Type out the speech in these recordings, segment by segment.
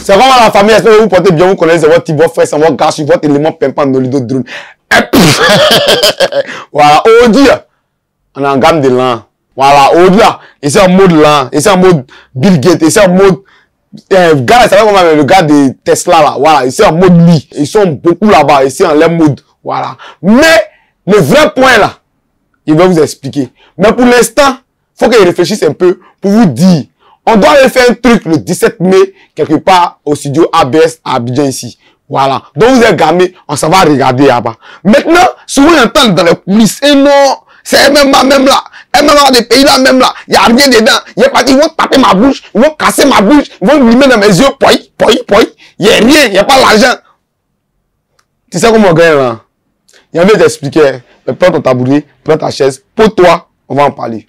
C'est vraiment la famille, est-ce que vous portez bien, vous connaissez votre type, votre frère, c'est votre gars, sur votre élément pimpant de l'idodrone. Voilà, aujourd'hui, on est en gamme de l'an. Voilà, aujourd'hui, et c'est en mode l'an, et c'est en mode Bill Gates, et c'est en mode... gars, c'est comment le gars de Tesla là, voilà, et c'est en mode lui. Ils sont beaucoup là-bas, et c'est en leur mode, voilà. Mais, le vrai point là, il va vous expliquer. Mais pour l'instant, faut qu'il réfléchisse un peu pour vous dire. On doit aller faire un truc le 17 mai, quelque part au studio ABS à Abidjan ici. Voilà. Donc vous êtes gamés, on s'en va regarder là-bas. Maintenant, souvent on entend dans les coulisses, et non, c'est MMA même là. MMA des pays là même là. Il n'y a rien dedans. Ils vont taper ma bouche, ils vont casser ma bouche, ils vont limer dans mes yeux, poi. Il n'y a rien, il n'y a pas l'argent. Tu sais comment on gagne là? Il y avait d'expliquer. Prends ton tabouret, prends ta chaise, pour toi, on va en parler.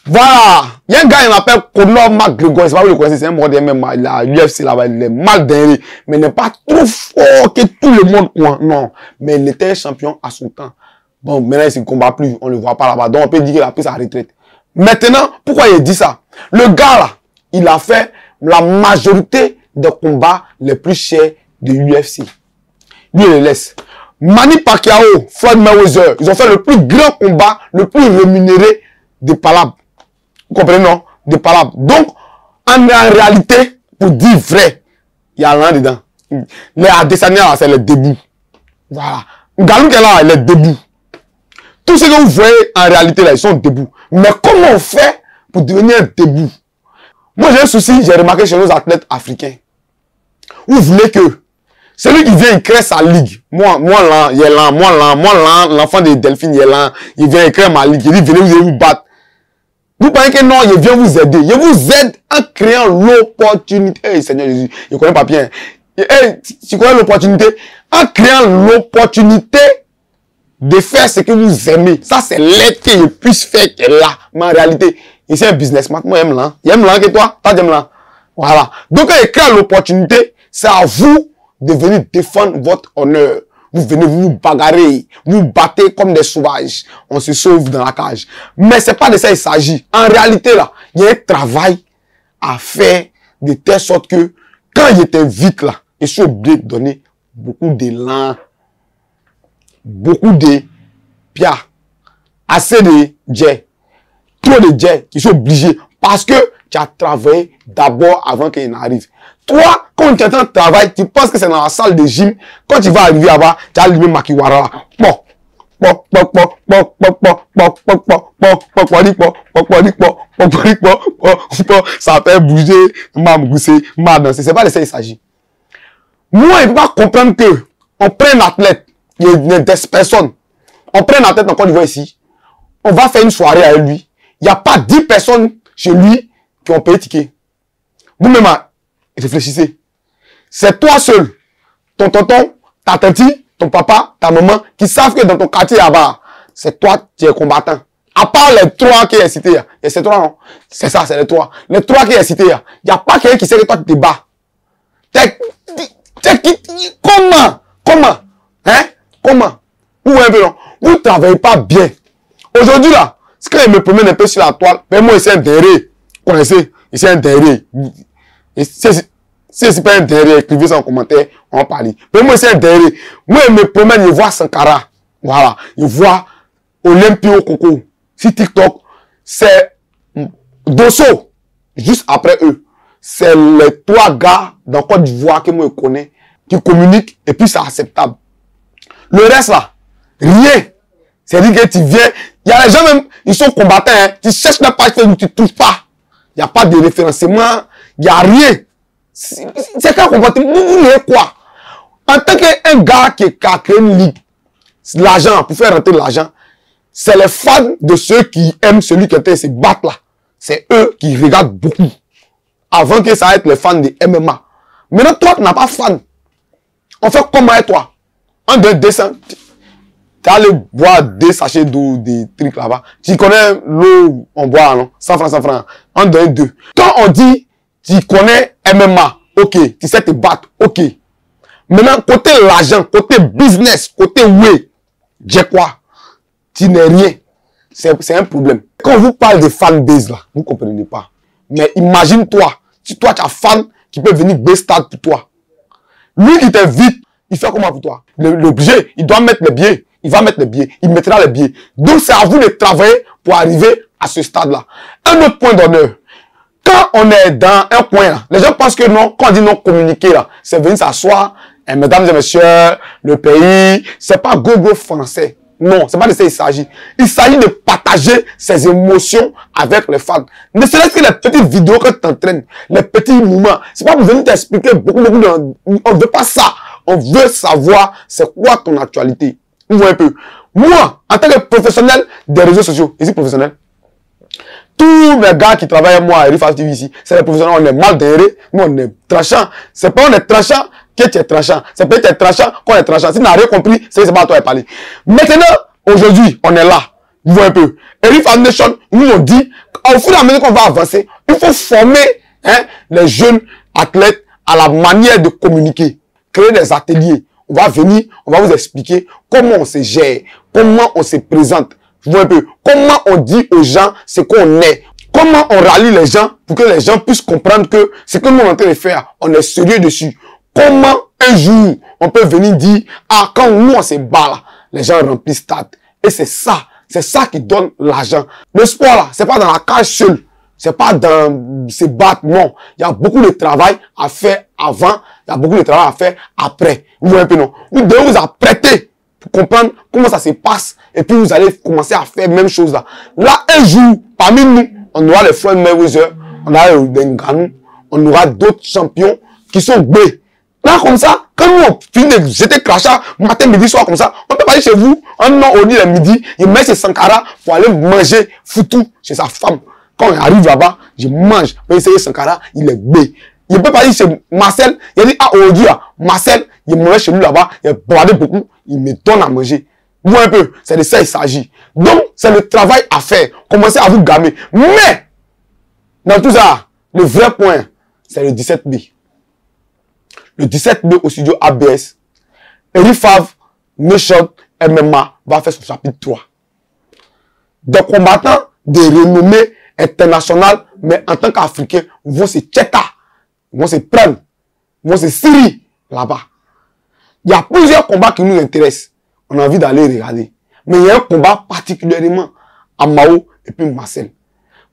Voilà, il y a un gars, il m'appelle Conor McGregor, c'est pas vous le connaissez, c'est un mort de MMA, il a l'UFC là-bas, il est mal dingue, mais il n'est pas trop fort que tout le monde, quoi. Non, mais il était champion à son temps. Bon, maintenant il ne combat plus, on ne le voit pas là-bas, donc on peut dire qu'il a pris sa retraite. Maintenant, pourquoi il dit ça? Le gars là, il a fait la majorité des combats les plus chers de l'UFC. Lui, il le laisse. Manny Pacquiao, Floyd Mayweather, ils ont fait le plus grand combat, le plus rémunéré de Palab. Vous comprenez, non? De Palab. Donc, en réalité, pour dire vrai, il y a rien dedans. Les Adesanya, c'est les débuts. Voilà. Galou qui est là, il est debout. Tout ce que vous voyez en réalité là, ils sont debout. Mais comment on fait pour devenir debout? Moi, j'ai un souci, j'ai remarqué chez nos athlètes africains. Vous voulez que celui qui vient écrire sa ligue, moi là, il est là, moi là, l'enfant de Delphine, il est là, il vient écrire ma ligue, il dit, venez, vous allez vous battre. Vous pensez que non, il vient vous aider. Il vous aide en créant l'opportunité. Hey, Seigneur Jésus, il connaît pas bien. Hey, tu connais l'opportunité? En créant l'opportunité de faire ce que vous aimez. Ça, c'est l'aide qu'il puisse faire là. Mais en réalité, il c'est un businessman. Moi, j'aime là. Il aime là que toi. Toi, j'aime là. Voilà. Donc, quand il crée l'opportunité, c'est à vous de venir défendre votre honneur. Vous venez vous bagarrer, vous battez comme des sauvages. On se sauve dans la cage. Mais c'est pas de ça qu'il s'agit. En réalité, là, il y a un travail à faire de telle sorte que quand il t'invite là, je suis obligé de donner beaucoup d'élan, beaucoup de pierres, assez de jet, trop de jet, je suis obligé parce que tu as travaillé d'abord avant qu'il n'arrive. Toi, quand tu entends travail, tu penses que c'est dans la salle de gym. Quand tu vas arriver là-bas, tu as allumé Makiwara là. Ça fait bouger, m'a gousser, m'a danser. C'est pas de ça qu'il s'agit. Moi, il ne peut pas comprendre que on prend un athlète, il y a des personnes. On prend un athlète en Côte d'Ivoire ici. On va faire une soirée avec lui. Il n'y a pas 10 personnes chez lui qui ont payé ticket. Vous-même, réfléchissez. C'est toi seul, ton tonton, ta tante, ton papa, ta maman, qui savent que dans ton quartier là-bas, c'est toi qui es combattant. À part les 3 qui est cité, et c'est 3, non? C'est ça, c'est les 3. Les 3 qui est cité, il n'y a pas quelqu'un qui sait que toi tu te bats. Comment? Hein? Comment? Vous voyez un peu, non? Vous ne travaillez pas bien. Aujourd'hui, là, c'est quand il me promène un peu sur la toile, mais moi, c'est un derrière. Vous connaissez? C'est un derrière. Si c'est pas un derrière, écrivez ça en commentaire, on va parler. Mais moi, c'est un derrière. Moi, il me promène, il voit Sankara. Voilà. Il voit Olympio Coco. Si TikTok, c'est Dosso. Juste après eux. C'est les 3 gars dans Côte d'Ivoire que moi je connais, qui communiquent, et puis c'est acceptable. Le reste là, rien. C'est-à-dire que tu viens, il y a les gens même, ils sont combattants, hein. Tu cherches la page Facebook, tu ne trouves pas. Il n'y a pas de référencement, il n'y a rien. C'est qu'un combattant, vous voulez quoi? En tant qu'un gars qui a créé une ligue, l'argent, pour faire rentrer l'argent, c'est les fans de ceux qui aiment celui qui était se battre là. C'est eux qui regardent beaucoup. Avant que ça va être les fans de MMA. Maintenant, toi, tu n'as pas fan. On fait comment avec toi? On donne 200. Tu as allé boire 2 sachets d'eau, des trucs là-bas. Tu connais l'eau, on boit, non? 100 francs, 100 francs. On donne 2. Quand on dit, tu connais MMA, ok. Tu sais te battre, ok. Maintenant, côté l'argent, côté business, côté way, j'ai quoi? tu n'es rien. C'est un problème. Quand on vous parle de fanbase là, vous ne comprenez pas. Mais imagine-toi, si toi tu as fan qui peut venir B-Stade pour toi. Lui, il t'invite, il fait comment pour toi? L'objet, il doit mettre les billets. Il va mettre les billets, il mettra les billets. Donc c'est à vous de travailler pour arriver à ce stade-là. Un autre point d'honneur. Quand on est dans un coin là, les gens pensent que non, quand on dit non communiquer là, c'est venir s'asseoir, et mesdames et messieurs, le pays, c'est pas go-go français. Non, c'est pas de ça il s'agit. Il s'agit de partager ses émotions avec les fans. Ne serait-ce que les petites vidéos que tu t'entraînes, les petits moments. C'est pas pour venir t'expliquer beaucoup de... On veut pas ça. On veut savoir c'est quoi ton actualité. Vous voyez un peu. Moi, en tant que professionnel des réseaux sociaux, ici professionnel, tous les gars qui travaillent avec moi à Rifav TV ici, c'est les professionnels, on est mal derrière, nous on est tranchant. C'est pas on est tranchant que tu es tranchant. C'est pas que tu es tranchant qu'on est tranchant. Si tu n'as rien compris, c'est pas à toi de parler. Maintenant, aujourd'hui, on est là. Vous voyez un peu. Rifav Nation, nous on dit, au fur et à mesure qu'on va avancer, il faut former les jeunes athlètes à la manière de communiquer. Créer des ateliers. On va venir, on va vous expliquer comment on se gère, comment on se présente. Vous voyez un peu, comment on dit aux gens ce qu'on est, comment on rallie les gens pour que les gens puissent comprendre que ce que nous on est en train de faire, on est sérieux dessus. Comment un jour on peut venir dire, ah quand nous on se bat là, les gens remplissent stade. Et c'est ça qui donne l'argent. Le sport là, c'est pas dans la cage seule, c'est pas dans se battre, non. Il y a beaucoup de travail à faire avant, il y a beaucoup de travail à faire après. Vous voyez un peu, non? Vous devez vous apprêter pour comprendre comment ça se passe. Et puis vous allez commencer à faire la même chose là. Là, un jour, parmi nous, on aura les Floyd Mayweather, on aura les Ngannou, on aura d'autres champions qui sont B. Là, comme ça, quand nous on finit de jeter crachat, matin, midi, soir, comme ça, on peut pas aller chez vous, un an au lit le midi, il met chez Sankara pour aller manger foutu chez sa femme. Quand on arrive là-bas, je mange. On peut essayer Sankara, il est B. Il ne peut pas dire chez Marcel, il dit, ah, aujourd'hui, Marcel, il mange chez lui là-bas, il a bradé beaucoup, il me donne à manger. Vous voyez un peu, c'est de ça il s'agit. Donc, c'est le travail à faire. Commencez à vous gamer. Mais, dans tout ça, le vrai point, c'est le 17B. Le 17B au studio ABS. Rifav Nation MMA va faire son chapitre 3. Des combattants de renommée internationale, mais en tant qu'Africains, vont se tcheta, vont se prendre, vont se serrer là-bas. Il y a plusieurs combats qui nous intéressent. On a envie d'aller regarder. Mais il y a un combat particulièrement à Mao et puis Marcel.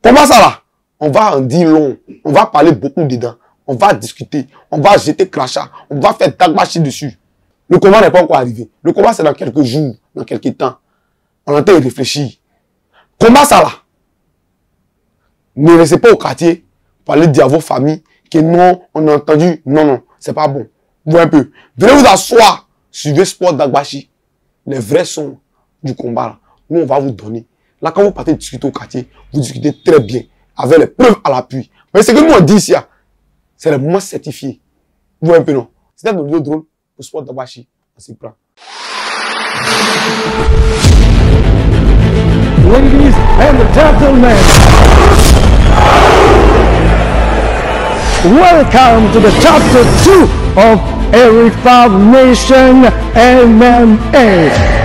Comment ça là? On va en dire long. On va parler beaucoup dedans. On va discuter. On va jeter crachat. On va faire tagbachi dessus. Le combat n'est pas encore arrivé. Le combat c'est dans quelques jours, dans quelques temps. On est en train de réfléchir. Comment ça là? Ne restez pas au quartier pour aller dire à vos familles que non, on a entendu. Non, non, c'est pas bon. Vous voyez un peu. Venez vous asseoir. Suivez Sport Dagbachi. Les vrais sons du combat, là, nous, on va vous donner. Là, quand vous partez discuter au quartier, vous discutez très bien, avec les preuves à l'appui. Mais ce que nous, on dit ici, c'est les moments certifiés. Vous voyez un peu, non? C'était le vidéo drôle pour Sport Dagbachi. On s'y prend. Ladies and gentlemen, welcome to the chapter 2 of Rifav Nation MMA.